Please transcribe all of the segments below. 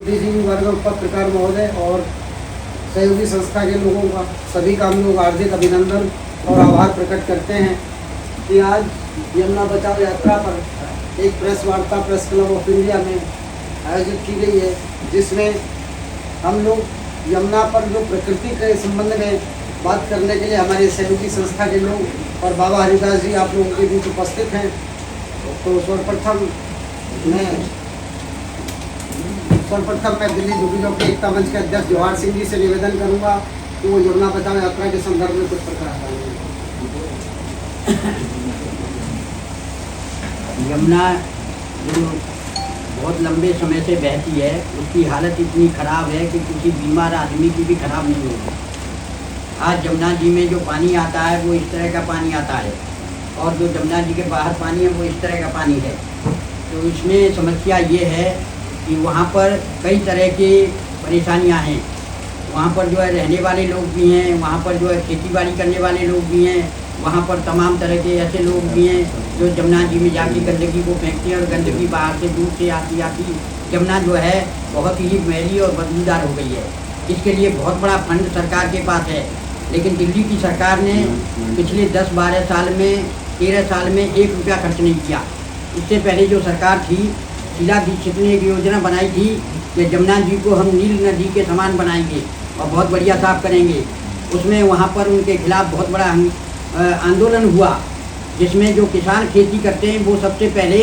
DGP वर्ग पत्रकार महोदय और सहयोगी संस्था के लोगों का सभी का हम लोग हार्दिक अभिनंदन और आभार प्रकट करते हैं कि आज यमुना बचाओ यात्रा पर एक प्रेस वार्ता प्रेस क्लब ऑफ इंडिया में आयोजित की गई है, जिसमें हम लोग यमुना पर जो प्रकृति के संबंध में बात करने के लिए हमारे सहयोगी संस्था के लोग और बाबा हरिदास जी आप लोगों के बीच उपस्थित हैं। तो सर्वप्रथम मैं दिल्ली झुग्गी के एकता मंच के अध्यक्ष जवाहर सिंह जी से निवेदन करूंगा कि वो यमुना बचाओ यात्रा के संदर्भ में कुछ प्रकाश डालेंगे। यमुना जो बहुत लंबे समय से बहती है, उसकी हालत इतनी ख़राब है कि किसी बीमार आदमी की भी खराब नहीं होगी। आज यमुना जी में जो पानी आता है वो इस तरह का पानी आता है, और जो यमुना जी के बाहर पानी है वो इस तरह का पानी है। तो इसमें समस्या ये है कि वहाँ पर कई तरह की परेशानियाँ हैं। वहाँ पर जो है रहने वाले लोग भी हैं, वहाँ पर जो है खेती बाड़ी करने वाले लोग भी हैं, वहाँ पर तमाम तरह के ऐसे लोग भी हैं जो यमुना जी में जाके गंदगी को फेंकते हैं, और गंदगी बाहर से दूर से आती यमुना जो है बहुत ही मैली और बदबूदार हो गई है। इसके लिए बहुत बड़ा फंड सरकार के पास है, लेकिन दिल्ली की सरकार ने पिछले 10-12 साल में 13 साल में 1 रुपया खर्च नहीं किया। इससे पहले जो सरकार थी, शीला दीक्षित ने एक योजना बनाई थी कि यमुना जी को हम नील नदी के समान बनाएंगे और बहुत बढ़िया साफ करेंगे। उसमें वहाँ पर उनके खिलाफ बहुत बड़ा आंदोलन हुआ, जिसमें जो किसान खेती करते हैं वो सबसे पहले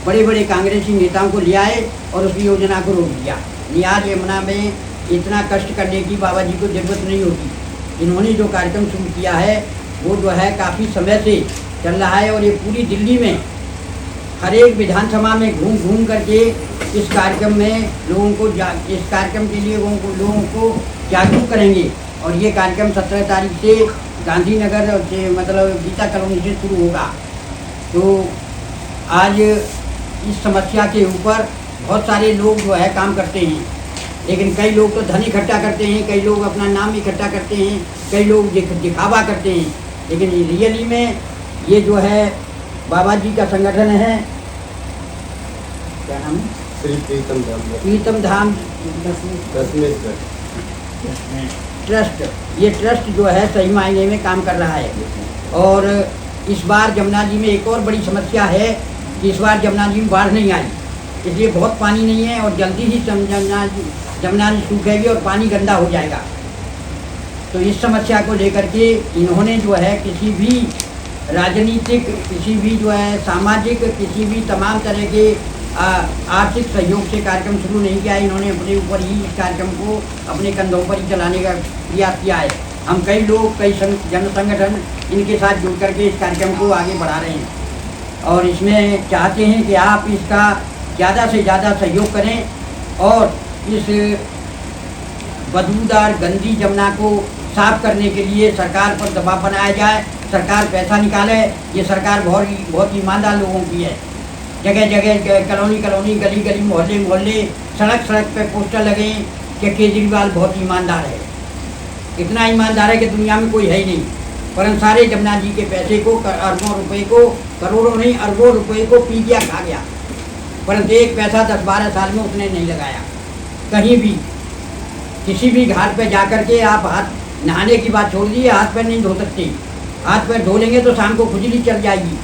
बड़े बड़े कांग्रेसी नेताओं को ले आए और उस योजना को रोक दिया। आज यमुना में इतना कष्ट करने की बाबा जी को ज़रूरत नहीं होती। इन्होंने जो कार्यक्रम शुरू किया है वो जो है काफ़ी समय से चल रहा है, और ये पूरी दिल्ली में हर एक विधानसभा में घूम घूम करके इस कार्यक्रम में लोगों को इस कार्यक्रम के लिए लोगों को जागरूक करेंगे। और ये कार्यक्रम 17 तारीख से गांधीनगर से मतलब गीता कॉलोनी से शुरू होगा। तो आज इस समस्या के ऊपर बहुत सारे लोग जो है काम करते हैं, लेकिन कई लोग तो धन इकट्ठा करते हैं, कई लोग अपना नाम इकट्ठा करते हैं, कई लोग दिखावा करते हैं। लेकिन रियली में ये जो है बाबा जी का संगठन है, क्या नाम है? श्री प्रीतम धाम ट्रस्ट। ये ट्रस्ट जो है सही मायने में काम कर रहा है। और इस बार यमुना जी में एक और बड़ी समस्या है कि इस बार यमुना जी में बाढ़ नहीं आई, इसलिए बहुत पानी नहीं है और जल्दी ही यमुना जी सूखेगी और पानी गंदा हो जाएगा। तो इस समस्या को लेकर के इन्होंने जो है किसी भी राजनीतिक, किसी भी जो है सामाजिक, किसी भी तमाम तरह के आर्थिक सहयोग से कार्यक्रम शुरू नहीं किया है। इन्होंने अपने ऊपर ही इस कार्यक्रम को अपने कंधों पर ही चलाने का प्रयास किया है। हम कई लोग, कई जन संगठन इनके साथ जुड़ करके इस कार्यक्रम को आगे बढ़ा रहे हैं, और इसमें चाहते हैं कि आप इसका ज़्यादा से ज़्यादा सहयोग करें और इस बदबूदार गंदी यमुना को साफ करने के लिए सरकार पर दबाव बनाया जाए, सरकार पैसा निकाले। ये सरकार बहुत ईमानदार लोगों की है। जगह जगह, कॉलोनी कॉलोनी, गली गली, मोहल्ले मोहल्ले, सड़क सड़क पे पोस्टर लगे कि केजरीवाल बहुत ईमानदार है। इतना ईमानदार है कि दुनिया में कोई है ही नहीं। परंतु सारे यमुना जी के पैसे को, अरबों रुपए को, करोड़ों नहीं अरबों रुपए को पी गया, खा गया, परंतु एक पैसा 10-12 साल में उसने नहीं लगाया कहीं भी। किसी भी घाट पे जा कर के आप हाथ नहाने की बात छोड़ दीजिए, हाथ पैर नहीं धो सकते। हाथ पैर धो लेंगे तो शाम को खुजली चल जाएगी।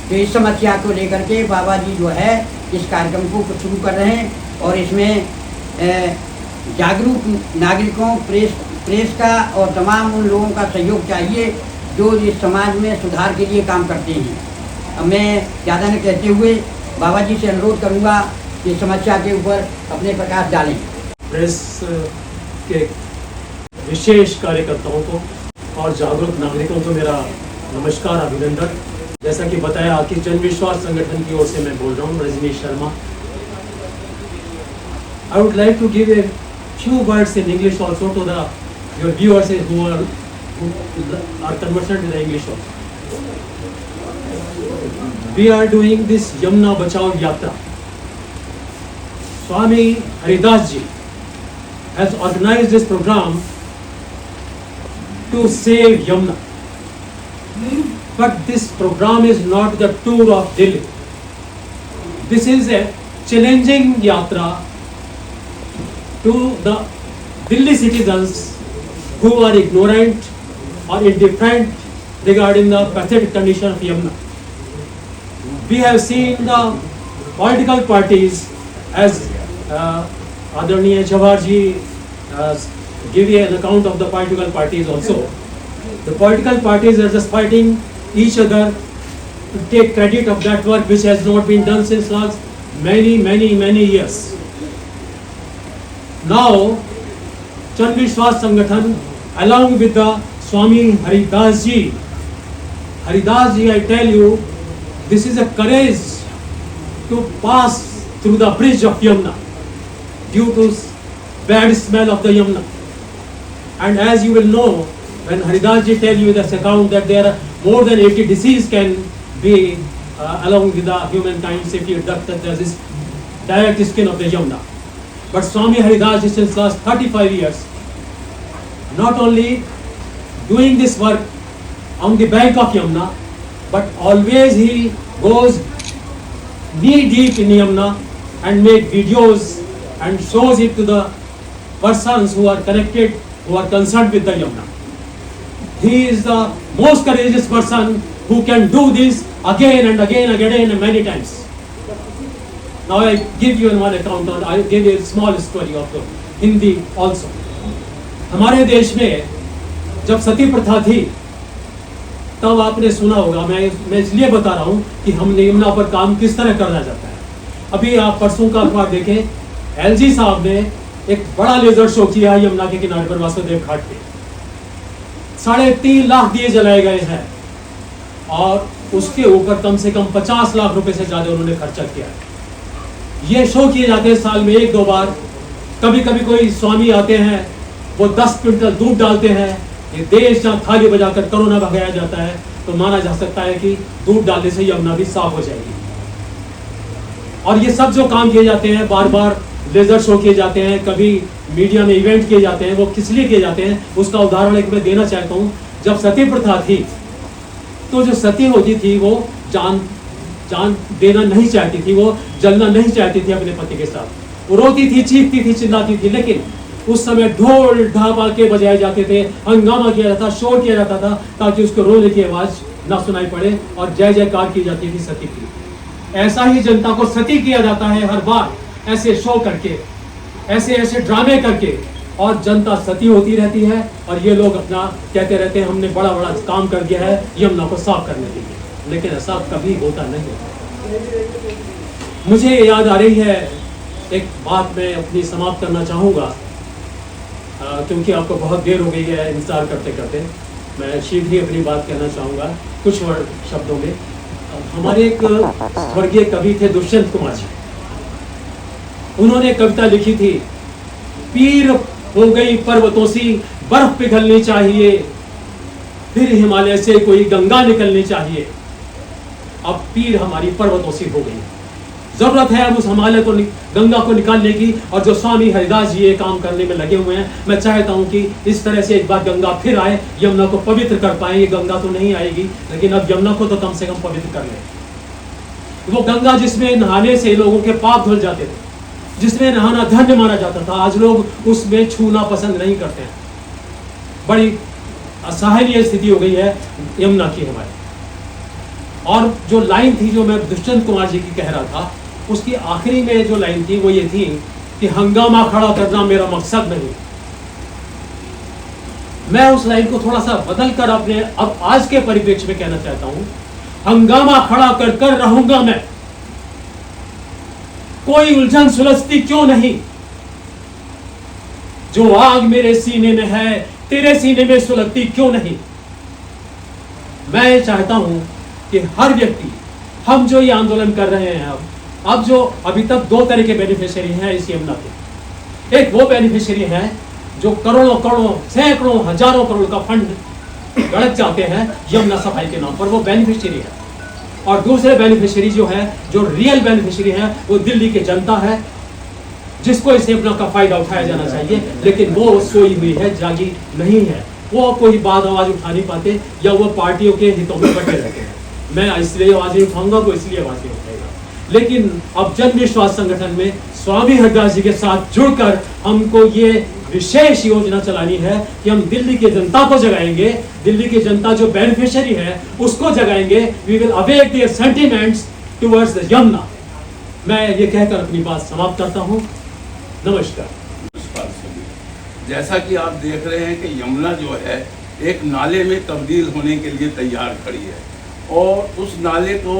तो इस समस्या को लेकर के बाबा जी जो है इस कार्यक्रम को शुरू कर रहे हैं, और इसमें जागरूक नागरिकों, प्रेस का और तमाम उन लोगों का सहयोग चाहिए जो इस समाज में सुधार के लिए काम करते हैं। अब मैं ज़्यादा न कहते हुए बाबा जी से अनुरोध करूँगा कि समस्या के ऊपर अपने प्रकाश डालें। प्रेस के विशेष कार्यकर्ताओं को और जागरूक नागरिकों को मेरा नमस्कार, अभिनंदन। जैसा कि बताया कि जन विश्वास संगठन की ओर से मैं बोल रहा हूँ, Rajneesh Sharma. I would like to give a few words in English also to your viewers who are conversant with the English also. We are doing this Yamuna Bachao Yatra. Swami Haridas Ji has organized this program to save Yamuna. But this program is not the tour of Delhi. This is a challenging yatra to the Delhi citizens who are ignorant or indifferent regarding the pathetic condition of Yamuna. We have seen the political parties, as Adarniya Jawaharji give an account of the political parties also. The political parties are just fighting each other to take credit of that work which has not been done since last many years. Now, Jan Vishwas Sangathan, along with the Swami Haridas ji, I tell you, this is a courage to pass through the bridge of Yamuna due to bad smell of the Yamuna. And as you will know, when Haridas ji tell you this account that there are more than 80 diseases can be along with the humankind if you duct that there is direct skin of the Yamuna. But Swami Haridas ji since last 35 years not only doing this work on the bank of Yamuna, but always he goes knee deep in Yamuna and make videos and shows it to the persons who are connected, who are concerned with the Yamuna. He is the most courageous person who can do this again and again many times. Now I give you one account, or I give you a small story of the Hindi also. हमारे देश में जब सती प्रथा थी तब आपने सुना होगा, मैं इसलिए बता रहा हूँ कि हम यमुना पर काम किस तरह करना चाहता है। अभी आप परसों का अखबार देखें, एलजी साहब ने एक बड़ा लेजर शो किया है यमुना के किनारे पर वासुदेव घाट पे। 3.5 लाख दिए जलाए गए हैं और उसके ऊपर कम से कम 50 लाख रुपए से ज्यादा उन्होंने खर्चा किया है। ये शो किए जाते हैं साल में 1-2 बार। कभी कभी कोई स्वामी आते हैं, वो 10 क्विंटल दूध डालते हैं। ये देश जहाँ थाली बजाकर कोरोना भगाया जाता है तो माना जा सकता है कि दूध डालने से यमुना भी साफ हो जाएगी। और ये सब जो काम किए जाते हैं, बार बार लेजर शो किए जाते हैं, कभी मीडिया में इवेंट किए जाते हैं, वो किस लिए किए जाते हैं उसका उदाहरण एक मैं देना चाहता हूँ। जब सती प्रथा थी तो जो सती होती थी वो जान देना नहीं चाहती थी, वो जलना नहीं चाहती थी अपने पति के साथ। वो रोती थी, चीखती थी, चिल्लाती थी, लेकिन उस समय ढोल ढाके बजाए जाते थे, हंगामा किया जाता, शोर किया जाता था ताकि उसको रोने की आवाज ना सुनाई पड़े और जय जयकार की जाती थी सती की। ऐसा ही जनता को सती किया जाता है हर बार, ऐसे शो करके, ऐसे ड्रामे करके, और जनता सती होती रहती है और ये लोग अपना कहते रहते हैं हमने बड़ा काम कर दिया है यमुना को साफ करने के लिए, लेकिन ऐसा कभी होता नहीं। मुझे याद आ रही है एक बात, मैं अपनी समाप्त करना चाहूँगा क्योंकि आपको बहुत देर हो गई है इंतजार करते करते। मैं शीघ्र ही अपनी बात कहना चाहूँगा कुछ शब्दों में। हमारे एक स्वर्गीय कवि थे दुष्यंत कुमार जी, उन्होंने कविता लिखी थी, पीर हो गई पर्वतों सी बर्फ पिघलनी चाहिए, फिर हिमालय से कोई गंगा निकलनी चाहिए। अब पीर हमारी पर्वतों सी हो गई, जरूरत है अब उस हिमालय को गंगा को निकालने की। और जो स्वामी हरिदास जी ये काम करने में लगे हुए हैं, मैं चाहता हूं कि इस तरह से एक बार गंगा फिर आए, यमुना को पवित्र कर पाए। ये गंगा तो नहीं आएगी, लेकिन अब यमुना को तो कम से कम पवित्र कर ले। वो गंगा जिसमें नहाने से लोगों के पाप धुल जाते थे, जिसमें नहाना धन्य माना जाता था, आज लोग उसमें छूना पसंद नहीं करते हैं। बड़ी असहायनीय स्थिति हो गई है यमुना की हमारी। और जो लाइन थी जो मैं दुष्यंत कुमार जी की कह रहा था, उसकी आखिरी में जो लाइन थी वो ये थी कि हंगामा खड़ा करना मेरा मकसद नहीं। मैं उस लाइन को थोड़ा सा बदल कर अपने अब आज के परिप्रेक्ष्य में कहना चाहता हूं, हंगामा खड़ा कर रहूंगा मैं, कोई उलझन सुलझती क्यों नहीं। जो आग मेरे सीने में है तेरे सीने में सुलगती क्यों नहीं। मैं चाहता हूं कि हर व्यक्ति, हम जो ये आंदोलन कर रहे हैं, अब जो अभी तक 2 तरह के बेनिफिशियरी हैं इस यमुना के। एक वो बेनिफिशियरी हैं जो करोड़ों सैकड़ों हजारों करोड़ का फंड गड़क जाते हैं यमुना सफाई के नाम पर, वो बेनिफिशियरी है। और दूसरे बेनिफिशियरी जो है, जो रियल बेनिफिशियरी है, वो दिल्ली की जनता है, जिसको इस यमुना का फायदा उठाया जाना चाहिए। लेकिन वो सोई हुई है, जागी नहीं है, वो कोई बात आवाज उठा नहीं पाते, या वो पार्टियों के हितों में बटे रहते हैं। मैं इसलिए आवाज नहीं उठाऊंगा, वो इसलिए आवाज नहीं उठाएगा। लेकिन अब जन विश्वास संगठन में स्वामी हरिदास जी के साथ जुड़कर हमको ये विशेष योजना चलानी है कि हम दिल्ली की जनता को जगाएंगे। दिल्ली की जनता जो बेनिफिशियरी है उसको जगाएंगे। We will awake their sentiments towards the Yamuna. मैं ये कहकर अपनी बात समाप्त करता हूँ। नमस्कार। जैसा कि आप देख रहे हैं कि यमुना जो है एक नाले में तब्दील होने के लिए तैयार खड़ी है, और उस नाले को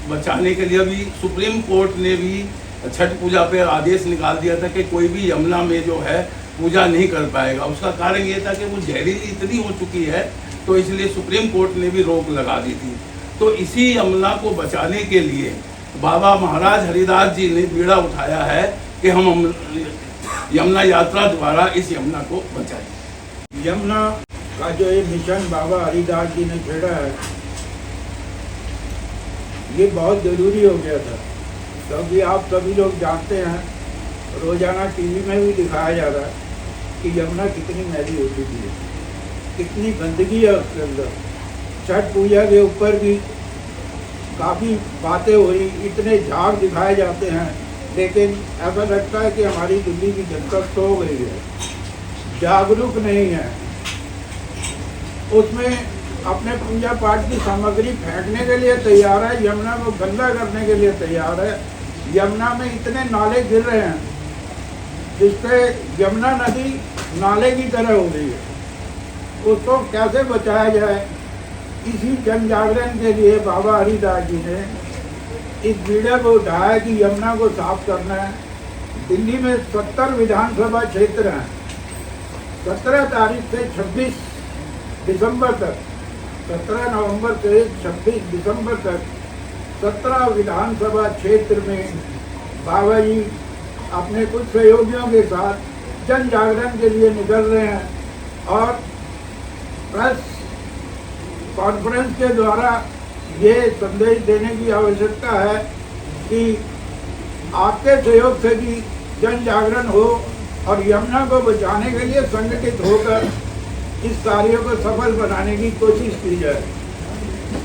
बचाने के लिए भी सुप्रीम कोर्ट ने भी छठ पूजा पे आदेश निकाल दिया था कि कोई भी यमुना में जो है पूजा नहीं कर पाएगा। उसका कारण ये था कि वो जहरीली इतनी हो चुकी है, तो इसलिए सुप्रीम कोर्ट ने भी रोक लगा दी थी। तो इसी यमुना को बचाने के लिए बाबा महाराज हरिदास जी ने बीड़ा उठाया है कि हम यमुना यात्रा द्वारा इस यमुना को बचाएं। यमुना का जो ये मिशन बाबा हरिदास जी ने छेड़ा है, ये बहुत ज़रूरी हो गया था, क्योंकि आप सभी लोग जानते हैं, रोज़ाना टीवी में भी दिखाया जा रहा है कि यमुना कितनी मैली हो चुकी है, कितनी गंदगी है उसके अंदर। छठ पूजा के ऊपर भी काफ़ी बातें हुई, इतने झाग दिखाए जाते हैं, लेकिन ऐसा लगता है कि हमारी दिल्ली की जनता सो गई है, जागरूक नहीं है। उसमें अपने पूजा पाठ की सामग्री फेंकने के लिए तैयार है, यमुना को गंदा करने के लिए तैयार है। यमुना में इतने नाले गिर रहे हैं जिससे यमुना नदी नाले की तरह हो गई है। उसको कैसे बचाया जाए, इसी जन जागरण के लिए बाबा हरिदास जी ने इस बीड़ा को उठाया कि यमुना को साफ करना है। दिल्ली में 70 विधानसभा क्षेत्र हैं। 17 तारीख से 26 दिसंबर तक, 17 नवंबर से 26 दिसंबर तक 17 विधानसभा क्षेत्र में बाबा जी अपने कुछ सहयोगियों के साथ जन जागरण के लिए निकल रहे हैं, और प्रेस कॉन्फ्रेंस के द्वारा ये संदेश देने की आवश्यकता है कि आपके सहयोग से भी जन जागरण हो और यमुना को बचाने के लिए संगठित होकर इस कार्य को सफल बनाने की कोशिश की जाए।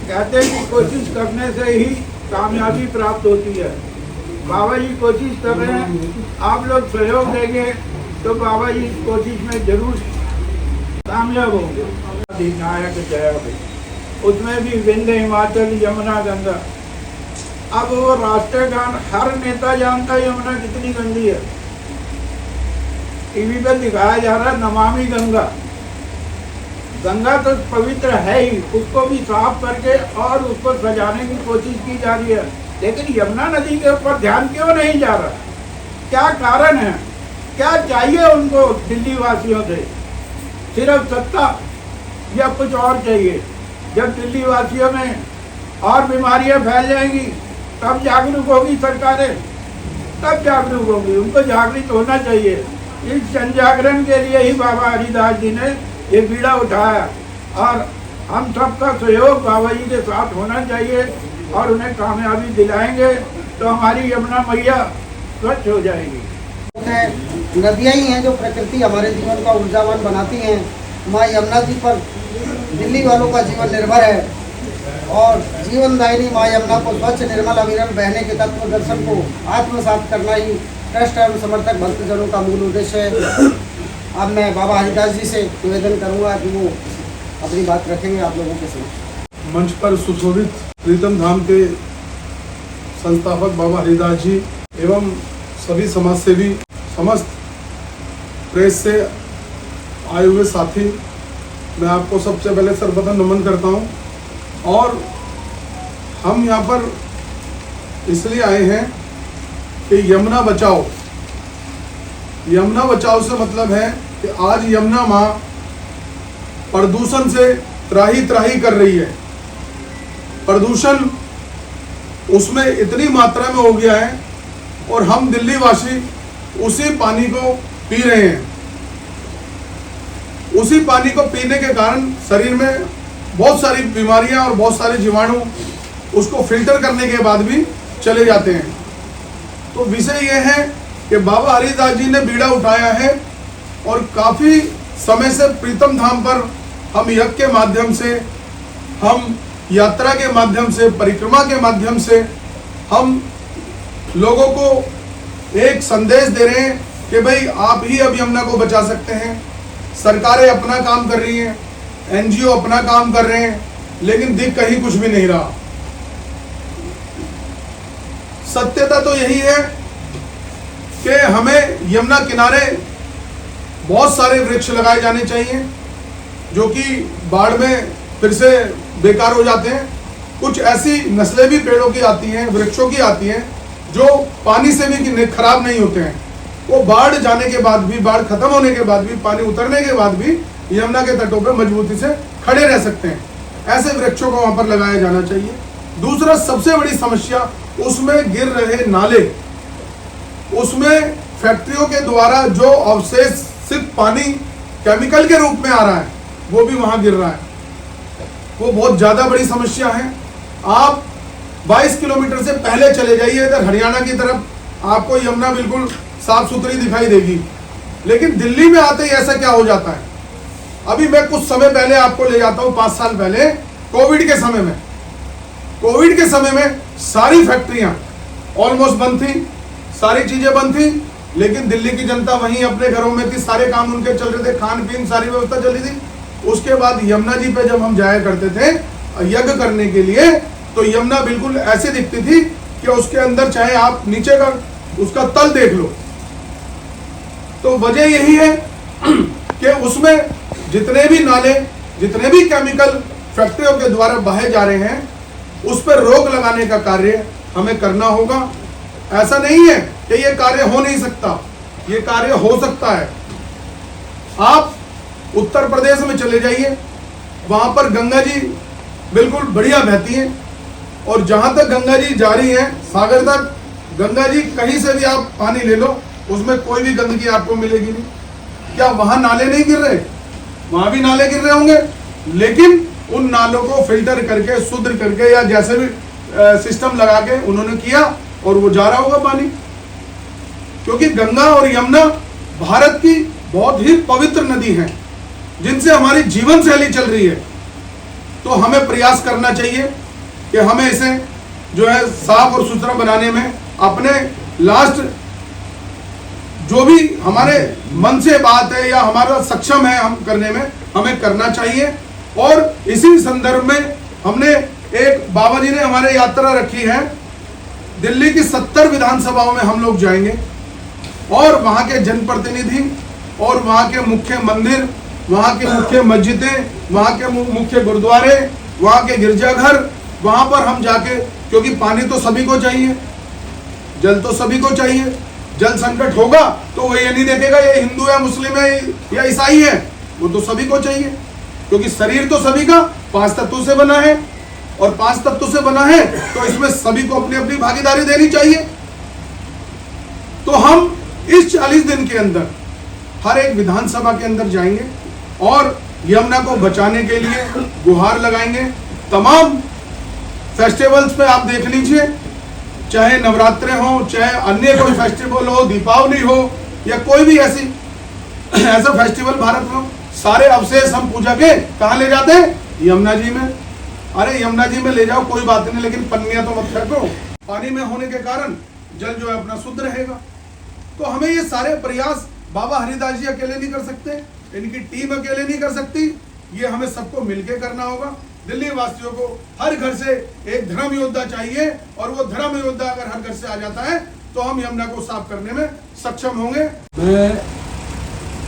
कहते हैं कि कोशिश करने से ही कामयाबी प्राप्त होती है। बाबा जी कोशिश कर रहे हैं, आप लोग सहयोग देंगे तो बाबा जी इस कोशिश में जरूर कामयाब होंगे। नायक जया भाई, उसमें भी विंध्य हिमाचल यमुना गंगा। अब वो राष्ट्रीय गान हर नेता जानता है यमुना कितनी गंदी है। टीवी पर दिखाया जा रहा है नमामि गंगा। गंगा तो पवित्र है ही, उसको भी साफ करके और उसको सजाने की कोशिश की जा रही है, लेकिन यमुना नदी के ऊपर ध्यान क्यों नहीं जा रहा? क्या कारण है? क्या चाहिए उनको दिल्ली वासियों से? सिर्फ सत्ता या कुछ और चाहिए? जब दिल्ली वासियों में और बीमारियां फैल जाएंगी तब जागरूक होगी सरकारें, तब जागरूक होगी। उनको जागृत होना चाहिए। इस जन जागरण के लिए ही बाबा हरिदास जी ने ये बीड़ा उठाया, और हम सबका सहयोग बाबा जी के साथ होना चाहिए, और उन्हें कामयाबी दिलाएंगे तो हमारी यमुना मैया स्वच्छ हो जाएगी। नदियाँ ही हैं जो प्रकृति हमारे जीवन को ऊर्जावान बनाती हैं। माँ यमुना जी पर दिल्ली वालों का जीवन निर्भर है, और जीवनदायिनी माँ यमुना को स्वच्छ निर्मल अविरल बहने के तत्व दर्शन को आत्मसात करना ही ट्रस्ट एवं समर्थक भक्तजनों का मूल उद्देश्य है। अब मैं बाबा हरिदास जी से निवेदन करूंगा कि वो अपनी बात रखेंगे आप लोगों के साथ। मंच पर सुशोभित प्रीतम धाम के संस्थापक बाबा हरिदास जी एवं सभी समाज सेवी, समस्त प्रेस से आए हुए साथी, मैं आपको सबसे पहले सर्वप्रथम नमन करता हूं। और हम यहाँ पर इसलिए आए हैं कि यमुना बचाओ। यमुना बचाओ से मतलब है कि आज यमुना माँ प्रदूषण से त्राही त्राही कर रही है। प्रदूषण उसमें इतनी मात्रा में हो गया है, और हम दिल्ली वासी उसी पानी को पी रहे हैं। उसी पानी को पीने के कारण शरीर में बहुत सारी बीमारियां और बहुत सारे जीवाणु उसको फिल्टर करने के बाद भी चले जाते हैं। तो विषय यह है कि बाबा हरिदास जी ने बीड़ा उठाया है, और काफ़ी समय से प्रीतम धाम पर हम यज्ञ के माध्यम से, हम यात्रा के माध्यम से, परिक्रमा के माध्यम से हम लोगों को एक संदेश दे रहे हैं कि भाई आप ही अब यमुना को बचा सकते हैं। सरकारें अपना काम कर रही हैं, एनजीओ अपना काम कर रहे हैं, लेकिन दिख कहीं कुछ भी नहीं रहा। सत्यता तो यही है कि हमें यमुना किनारे बहुत सारे वृक्ष लगाए जाने चाहिए जो कि बाढ़ में फिर से बेकार हो जाते हैं। कुछ ऐसी नस्लें भी पेड़ों की आती हैं, वृक्षों की आती हैं जो पानी से भी खराब नहीं होते हैं। वो बाढ़ जाने के बाद भी, बाढ़ खत्म होने के बाद भी, पानी उतरने के बाद भी यमुना के तटों पर मजबूती से खड़े रह सकते हैं। ऐसे वृक्षों को वहां पर लगाया जाना चाहिए। दूसरा सबसे बड़ी समस्या उसमें गिर रहे नाले, उसमें फैक्ट्रियों के द्वारा जो अवशेषित पानी केमिकल के रूप में आ रहा है वो भी वहां गिर रहा है। वो बहुत ज्यादा बड़ी समस्या है। आप 22 किलोमीटर से पहले चले जाइए इधर हरियाणा की तरफ, आपको यमुना बिल्कुल साफ सुथरी दिखाई देगी। लेकिन दिल्ली में आते ही ऐसा क्या हो जाता है? अभी मैं कुछ समय पहले आपको ले जाता हूं, 5 साल पहले कोविड के समय में। कोविड के समय में सारी फैक्ट्रियां ऑलमोस्ट बंद थी, सारी चीजें बंद थी, लेकिन दिल्ली की जनता वहीं अपने घरों में थी, सारे काम उनके चल रहे थे, खान पीन सारी व्यवस्था चल रही थी। उसके बाद यमुना जी पे जब हम जाया करते थे यज्ञ करने के लिए, तो यमुना बिल्कुल ऐसे दिखती थी कि उसके अंदर चाहे आप नीचे का उसका तल देख लो। तो वजह यही है कि उसमें जितने भी नाले, जितने भी केमिकल फैक्ट्रियों के द्वारा बहाए जा रहे हैं, उस पर रोक लगाने का कार्य हमें करना होगा। ऐसा नहीं है कि ये कार्य हो नहीं सकता, ये कार्य हो सकता है। आप उत्तर प्रदेश में चले जाइए, वहां पर गंगा जी बिल्कुल बढ़िया बहती हैं, और जहां तक गंगा जी जा रही है सागर तक, गंगा जी कहीं से भी आप पानी ले लो, उसमें कोई भी गंदगी आपको मिलेगी नहीं। क्या वहां नाले नहीं गिर रहे? वहां भी नाले गिर रहे होंगे, लेकिन उन नालों को फिल्टर करके, शुद्ध करके, या जैसे भी सिस्टम लगा के उन्होंने किया, और वो जा रहा होगा पानी। क्योंकि गंगा और यमुना भारत की बहुत ही पवित्र नदी हैं, जिनसे हमारी जीवन शैली चल रही है। तो हमें प्रयास करना चाहिए कि हमें इसे जो है साफ और सुथरा बनाने में, अपने लास्ट जो भी हमारे मन से बात है या हमारा सक्षम है हम करने में, हमें करना चाहिए। और इसी संदर्भ में हमने एक, बाबा जी ने हमारे यात्रा रखी है, दिल्ली की 70 विधानसभाओं में हम लोग जाएंगे, और वहां के जनप्रतिनिधि और वहां के मुख्य मंदिर, वहां के मुख्य मस्जिदें, वहां के मुख्य गुरुद्वारे, वहां के गिरजाघर, वहां पर हम जाके, क्योंकि पानी तो सभी को चाहिए, जल तो सभी को चाहिए। जल संकट होगा तो वो ये नहीं देखेगा ये हिंदू है, मुस्लिम है या ईसाई है, वो तो सभी को चाहिए, क्योंकि शरीर तो सभी का 5 तत्वों से बना है, और 5 तत्वों से बना है तो इसमें सभी को अपनी अपनी भागीदारी देनी चाहिए। तो हम इस 40 दिन के अंदर हर एक विधानसभा के अंदर जाएंगे और यमुना को बचाने के लिए गुहार लगाएंगे। तमाम फेस्टिवल्स पे आप देख लीजिए, चाहे नवरात्रे हो, चाहे अन्य कोई फेस्टिवल हो, दीपावली हो, या कोई भी ऐसा फेस्टिवल भारत में हो, सारे अवशेष हम पूजा के कहाँ ले जाते हैं? यमुना जी में। अरे यमुना जी में ले जाओ, कोई बात नहीं, लेकिन पन्नियां तो मत फेंको। पानी में होने के कारण जल जो है अपना शुद्ध रहेगा। तो हमें ये सारे प्रयास बाबा हरिदास जी अकेले नहीं कर सकते, इनकी टीम अकेले नहीं कर सकती, ये हमें सबको मिलकर करना होगा। दिल्ली वासियों को हर घर से एक धर्म योद्धा चाहिए, और वो धर्म योद्धा अगर हर घर से आ जाता है तो हम यमुना को साफ करने में सक्षम होंगे। मैं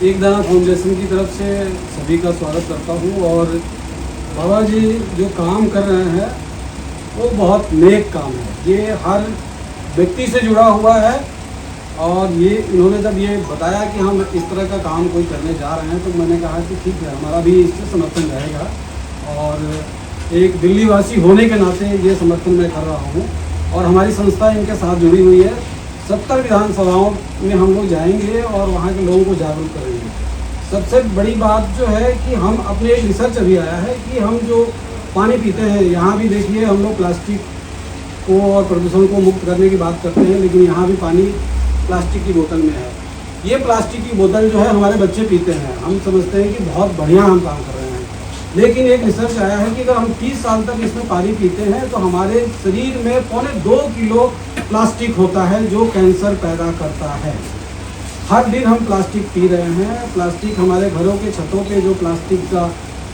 एक दाना फाउंडेशन की तरफ से सभी का स्वागत करता हूँ, और बाबा जी जो काम कर रहे हैं वो बहुत नेक काम है। ये हर व्यक्ति से जुड़ा हुआ है, और ये इन्होंने जब ये बताया कि हम इस तरह का काम कोई करने जा रहे हैं, तो मैंने कहा कि ठीक है, हमारा भी इससे समर्थन रहेगा, और एक दिल्ली वासी होने के नाते ये समर्थन मैं कर रहा हूँ। और हमारी संस्था इनके साथ जुड़ी हुई है। 70 विधानसभाओं में हम लोग जाएंगे और वहाँ के लोगों को जागरूक करेंगे। सबसे बड़ी बात जो है कि हम अपने एक रिसर्च अभी आया है कि हम जो पानी पीते हैं, यहाँ भी देखिए हम लोग प्लास्टिक को और प्रदूषण को मुक्त करने की बात करते हैं, लेकिन यहाँ भी पानी प्लास्टिक की बोतल में है। ये प्लास्टिक की बोतल जो है हमारे बच्चे पीते हैं, हम समझते हैं कि बहुत बढ़िया हम काम कर रहे हैं, लेकिन एक रिसर्च आया है कि अगर हम 30 साल तक इसमें पानी पीते हैं तो हमारे शरीर में 2.25 किलो प्लास्टिक होता है जो कैंसर पैदा करता है। हर दिन हम प्लास्टिक पी रहे हैं। प्लास्टिक हमारे घरों के छतों पे जो प्लास्टिक का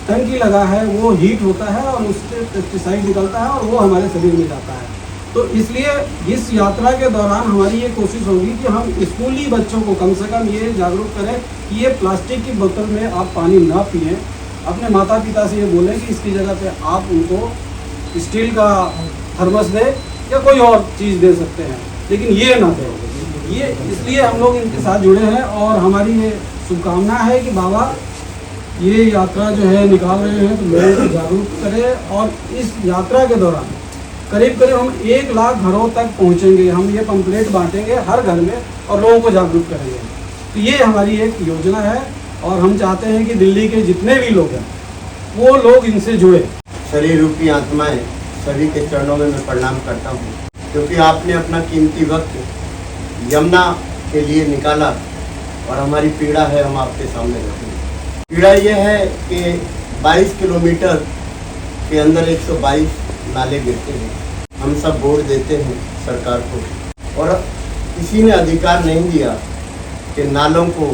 टंकी लगा है वो हीट होता है और उससे पेस्टिसाइड निकलता है और वो हमारे शरीर में जाता है। तो इसलिए इस यात्रा के दौरान हमारी ये कोशिश होगी कि हम स्कूली बच्चों को कम से कम ये जागरूक करें कि ये प्लास्टिक की बोतल में आप पानी ना पिएं। अपने माता पिता से ये बोलें कि इसकी जगह पे आप उनको स्टील का थर्मस दें या कोई और चीज़ दे सकते हैं, लेकिन ये ना दें। ये इसलिए हम लोग इनके साथ जुड़े हैं और हमारी ये शुभकामना है कि बाबा ये यात्रा जो है निकाल रहे हैं तो लोगों को जागरूक करें और इस यात्रा के दौरान करीब करीब हम 1 लाख घरों तक पहुंचेंगे। हम ये पंपलेट बांटेंगे हर घर में और लोगों को जागरूक करेंगे। तो ये हमारी एक योजना है और हम चाहते हैं कि दिल्ली के जितने भी लोग हैं वो लोग इनसे जुड़े। शरीर रूपी आत्माएं सभी के चरणों में मैं प्रणाम करता हूँ, क्योंकि आपने अपना कीमती वक्त यमुना के लिए निकाला और हमारी पीड़ा है हम आपके सामने रखें। पीड़ा ये है कि 22 किलोमीटर के अंदर 122 नाले गिरते हैं। हम सब वोट देते हैं सरकार को और किसी ने अधिकार नहीं दिया कि नालों को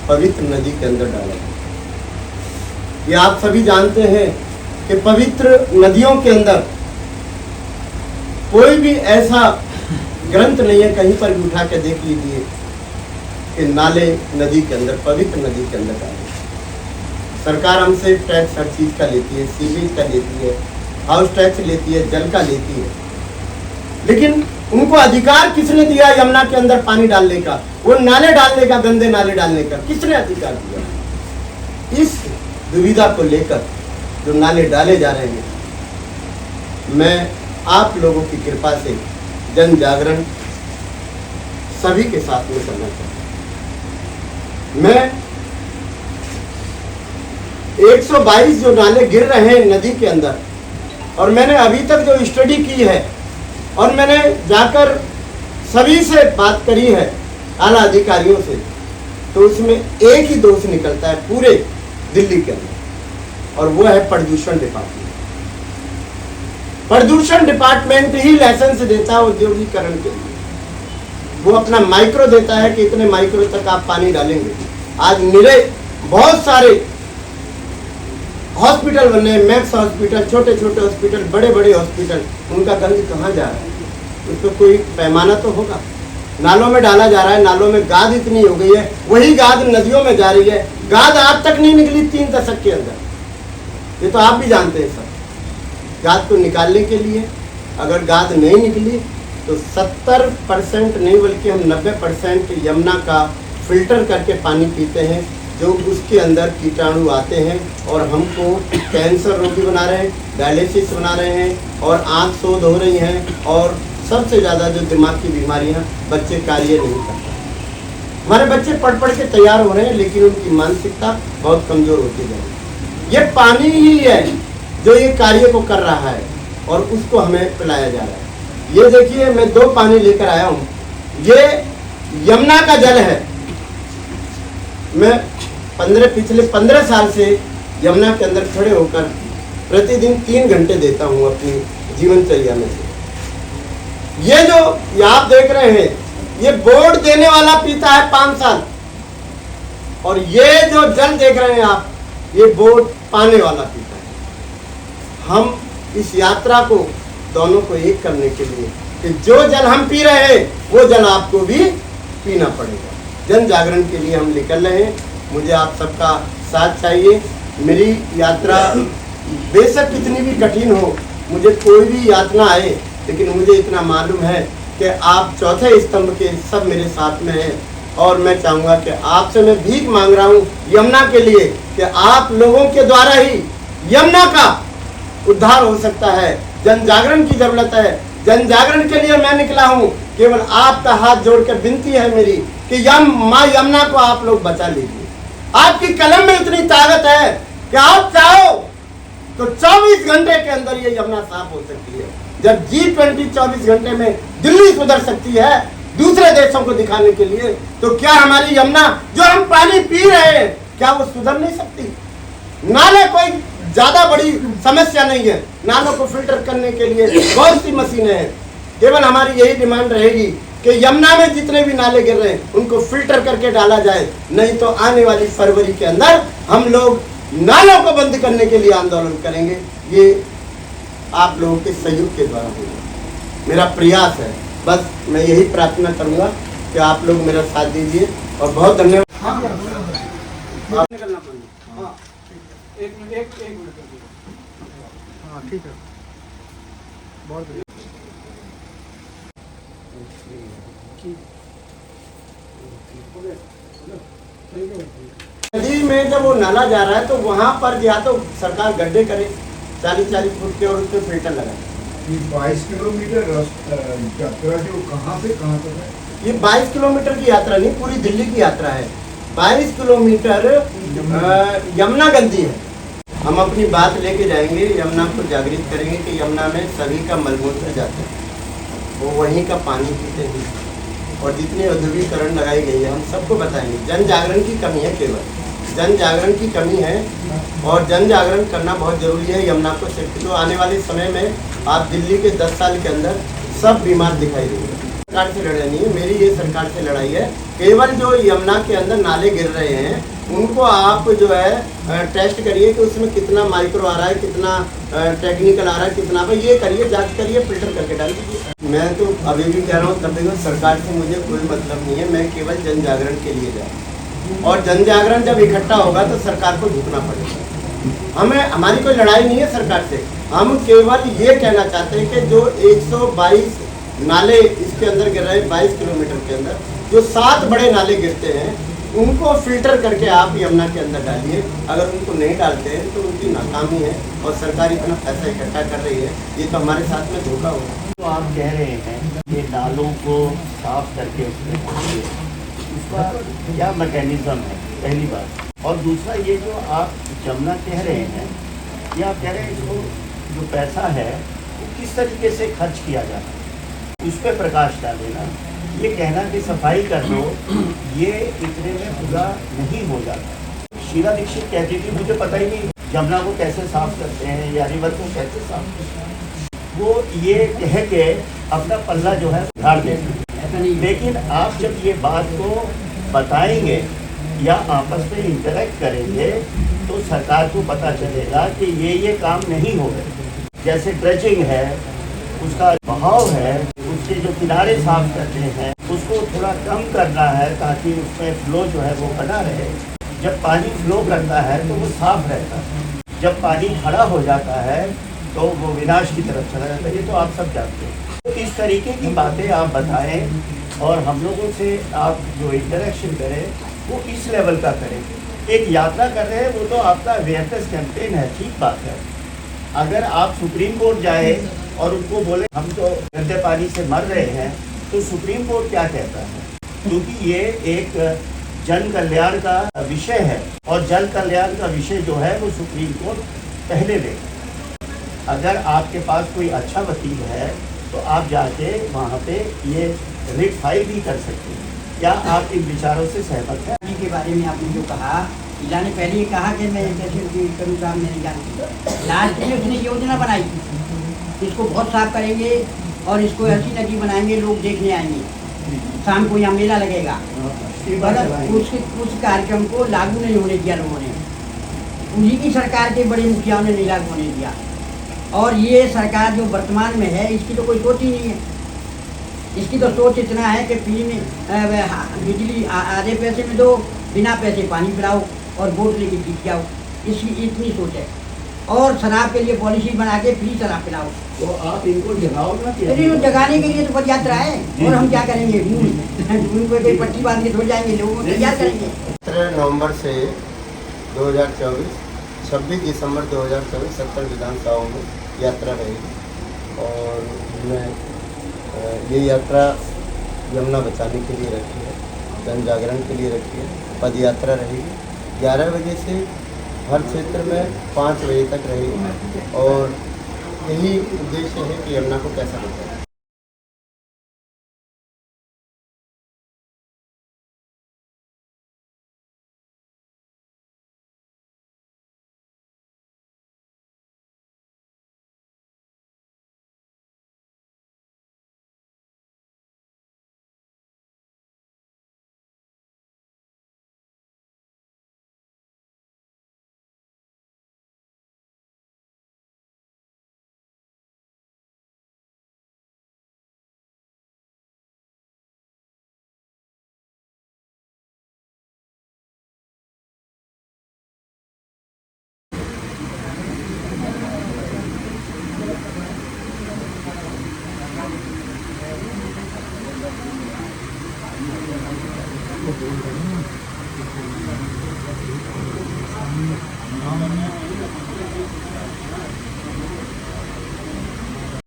पवित्र नदी के अंदर डाला जाए। ये आप सभी जानते हैं कि पवित्र नदियों के अंदर कोई भी ऐसा ग्रंथ नहीं है, कहीं पर भी उठा के देख लीजिए कि नाले नदी के अंदर, पवित्र नदी के अंदर डाले। सरकार हमसे टैक्स हर चीज़ का लेती है, सीवेज का लेती है, हाउस टैक्स लेती है, जल का लेती है, लेकिन उनको अधिकार किसने दिया यमुना के अंदर पानी डालने का, वो नाले डालने का, गंदे नाले डालने का किसने अधिकार दिया? इस दुविधा को लेकर जो नाले डाले जा रहे हैं, मैं आप लोगों की कृपा से जन जागरण सभी के साथ में करना चाहता हूं। मैं 122 जो नाले गिर रहे हैं नदी के अंदर, और मैंने अभी तक जो स्टडी की है और मैंने जाकर सभी से बात करी है आला अधिकारियों से, तो उसमें एक ही दोष निकलता है पूरे दिल्ली के अंदर, और वो है प्रदूषण डिपार्टमेंट। प्रदूषण डिपार्टमेंट ही लाइसेंस देता है औद्योगिकरण के लिए। वो अपना माइक्रो देता है कि इतने माइक्रो तक आप पानी डालेंगे। आज मेरे बहुत सारे हॉस्पिटल बने, मैक्स हॉस्पिटल, छोटे छोटे हॉस्पिटल, बड़े बड़े हॉस्पिटल, उनका गंद कहाँ जा रहा है? उस पर कोई पैमाना तो होगा। नालों में डाला जा रहा है, नालों में गाद इतनी हो गई है, वही गाद नदियों में जा रही है। गाद आज तक नहीं निकली 3 दशक के अंदर, ये तो आप भी जानते हैं सब। गाद को निकालने के लिए अगर गाद नहीं निकली तो 70% नहीं बल्कि हम 90% यमुना का फिल्टर करके पानी पीते हैं, जो उसके अंदर कीटाणु आते हैं और हमको कैंसर रोगी बना रहे हैं, डायलिसिस बना रहे हैं और आँख शोध हो रही हैं, और सबसे ज़्यादा जो दिमाग की बीमारियां, बच्चे कार्य नहीं करते। हमारे बच्चे पढ़ पढ़ के तैयार हो रहे हैं, लेकिन उनकी मानसिकता बहुत कमज़ोर होती जा रही है। ये पानी ही है जो ये कार्य को कर रहा है और उसको हमें पिलाया जा रहा है। ये देखिए, मैं 2 पानी लेकर आया हूँ। ये यमुना का जल है। मैं पिछले 15 साल से यमुना के अंदर खड़े होकर प्रतिदिन 3 घंटे देता हूँ अपनी जीवनचर्या में से। ये जो आप देख रहे हैं, ये बोर्ड देने वाला पीता है 5 साल, और ये जो जल देख रहे हैं आप, ये बोर्ड पाने वाला पीता है। हम इस यात्रा को दोनों को एक करने के लिए कि जो जल हम पी रहे हैं वो जल आपको भी पीना पड़ेगा। जन जागरण के लिए हम निकल रहे हैं। मुझे आप सबका साथ चाहिए। मेरी यात्रा बेशक कितनी भी कठिन हो, मुझे कोई भी यातना आए, लेकिन मुझे इतना मालूम है कि आप चौथे स्तंभ के सब मेरे साथ में हैं, और मैं चाहूँगा कि आपसे मैं भीख मांग रहा हूँ यमुना के लिए कि आप लोगों के द्वारा ही यमुना का उद्धार हो सकता है। जन जागरण की जरूरत है। जन जागरण के लिए मैं निकला हूँ। केवल आपका हाथ जोड़कर विनती है मेरी कि माँ यमुना को आप लोग बचा लीजिए। आपकी कलम में इतनी ताकत है कि आप चाहो तो 24 घंटे के अंदर ये यमुना साफ हो सकती है। जब G20 24 घंटे में दिल्ली सुधर सकती है दूसरे देशों को दिखाने के लिए, तो क्या हमारी यमुना जो हम पानी पी रहे हैं, क्या वो सुधर नहीं सकती? नाले कोई ज्यादा बड़ी समस्या नहीं है। नालों को फिल्टर करने के लिए बहुत सी मशीनें हैं। केवल हमारी यही डिमांड रहेगी कि यमुना में जितने भी नाले गिर रहे हैं उनको फिल्टर करके डाला जाए, नहीं तो आने वाली फरवरी के अंदर हम लोग नालों को बंद करने के लिए आंदोलन करेंगे। ये आप लोगों के सहयोग के द्वारा होगा, मेरा प्रयास है। बस मैं यही प्रार्थना करूंगा कि आप लोग मेरा साथ दीजिए और बहुत धन्यवाद। निकलना पड़ेगा। हाँ एक मिनट हाँ ठीक है, बहुत बढ़िया। नदी में जब वो नाला जा रहा है तो वहाँ पर या तो सरकार गड्ढे करे 40-40 फुट के और उसमें फिल्टर लगाए। ये 22 किलोमीटर यात्रा जो कहाँ से कहाँ तक है? ये 22 किलोमीटर की यात्रा नहीं, पूरी दिल्ली की यात्रा है। 22 किलोमीटर यमुना गंदी है। हम अपनी बात लेके जाएंगे, यमुना को जागृत करेंगे कि यमुना में सभी का मलमूत्र जाता है, वो वहीं का पानी पीते हैं। और जितनी औद्योगिकरण लगाई गई है हम सबको बताएंगे। जन जागरण की कमी है, केवल जन जागरण की कमी है और जन जागरण करना बहुत जरूरी है। यमुना को सिर्फ तो आने वाले समय में आप दिल्ली के 10 साल के अंदर सब बीमार दिखाई देंगे। सरकार से लड़ाई नहीं है मेरी, ये सरकार से लड़ाई है। केवल जो यमुना के अंदर नाले गिर रहे हैं उनको आप जो है टेस्ट करिए कि उसमें कितना माइक्रो आ रहा है, कितना टेक्निकल आ रहा है, कितना भाई ये करिए, जांच करिए, फिल्टर करके डाल दीजिए। मैं तो अभी भी कह रहा हूँ, तब भी सरकार से मुझे कोई मतलब नहीं है। मैं केवल जन जागरण के लिए जा रहा हूँ और जन जागरण जब इकट्ठा होगा तो सरकार को झुकना पड़ेगा। हमें हमारी कोई लड़ाई नहीं है सरकार से, हम केवल ये कहना चाहते हैं कि जो 122 नाले इसके अंदर गिर रहे हैं 22 किलोमीटर के अंदर, जो 7 बड़े नाले गिरते हैं उनको फिल्टर करके आप यमुना के अंदर डालिए। अगर उनको नहीं डालते हैं तो उनकी नाकामी है और सरकार इतना पैसा इकट्ठा कर रही है, ये तो हमारे साथ में धोखा होगा। तो आप कह रहे हैं कि नालों को साफ करके उसमें डालिए, उसका क्या मैकेनिज्म है, पहली बात। और दूसरा ये जो आप यमुना कह रहे हैं, ये आप कह रहे हैं इसको जो पैसा है वो किस तरीके से खर्च किया जाता है, उस पर प्रकाश डालेना। ये कहना कि सफाई कर लो, ये इतने में पूरा नहीं हो जाता। शीला दीक्षित कहती थी मुझे पता ही नहीं यमुना को कैसे साफ करते हैं या रिवर को कैसे साफ करते हैं। वो ये कह के अपना पल्ला जो है झाड़ देते हैं। ऐसा नहीं, लेकिन आप जब ये बात को बताएंगे या आपस में इंटरेक्ट करेंगे तो सरकार को पता चलेगा कि ये काम नहीं हो रहे। जैसे ड्रेजिंग है, उसका बहाव है, उसके जो किनारे साफ करते हैं उसको थोड़ा कम करना है ताकि उसमें फ्लो जो है वो बना रहे। जब पानी फ्लो करता है तो वो साफ रहता है, जब पानी खड़ा हो जाता है तो वो विनाश की तरफ चला जाता है। ये तो आप सब जानते हैं। तो इस तरीके की बातें आप बताएं और हम लोगों से आप जो इंटरेक्शन करें वो इस लेवल का करें। एक यात्रा कर रहे हैं वो तो आपका अवेयरनेस कैंपेन है, ठीक बात है। अगर आप सुप्रीम कोर्ट जाए और उनको बोले हम तो गंदे पानी से मर रहे हैं तो सुप्रीम कोर्ट क्या कहता है, क्योंकि ये एक जन कल्याण का विषय है और जन कल्याण का विषय जो है वो सुप्रीम कोर्ट पहले लेगा। अगर आपके पास कोई अच्छा वकील है तो आप जाके वहाँ पे ये रिट फाइल भी कर सकते हैं। क्या आप इन विचारों से सहमत हैं? के बारे में आपने जो कहा, इला ने पहले ही कहा कि मैं कैसे करूँगा, मैं नहीं जानती। लास्ट में उसने योजना बनाई, इसको बहुत साफ करेंगे और इसको ऐसी नदी बनाएंगे, लोग देखने आएंगे, शाम को यहाँ मेला लगेगा। उस कार्यक्रम को लागू नहीं होने दिया लोगों ने, उन्हीं की सरकार के बड़े मुखियाओं ने नहीं लागू होने दिया। और ये सरकार जो वर्तमान में है इसकी तो कोई सोच ही नहीं है। इसकी तो सोच इतना है कि फ्री में बिजली आधे पैसे में दो, बिना पैसे पानी पिलाओ और वोट लेके जीत जाओ, इसकी इतनी सोच है। और शराब के लिए पॉलिसी बना के फ्री शराब पिलाओ। तो आप इनको जगाओ ना। अरे वो जगाने के लिए तो पद यात्रा है, और हम क्या करेंगे, उनको कोई पट्टी बांध के थोड़ जाएंगे, लोगों को तैयार करेंगे। 17 नवंबर से 2024 26 दिसंबर 2024 70 विधानसभाओं में यात्रा रहेगी और मैं ये यात्रा यमुना बचाने के लिए रखी है, जन जागरण के लिए रखी है। पद यात्रा रहेगी 11 बजे से हर क्षेत्र में 5 बजे तक रहेगी और यही उद्देश्य है कि यमुना को कैसा बचाएं।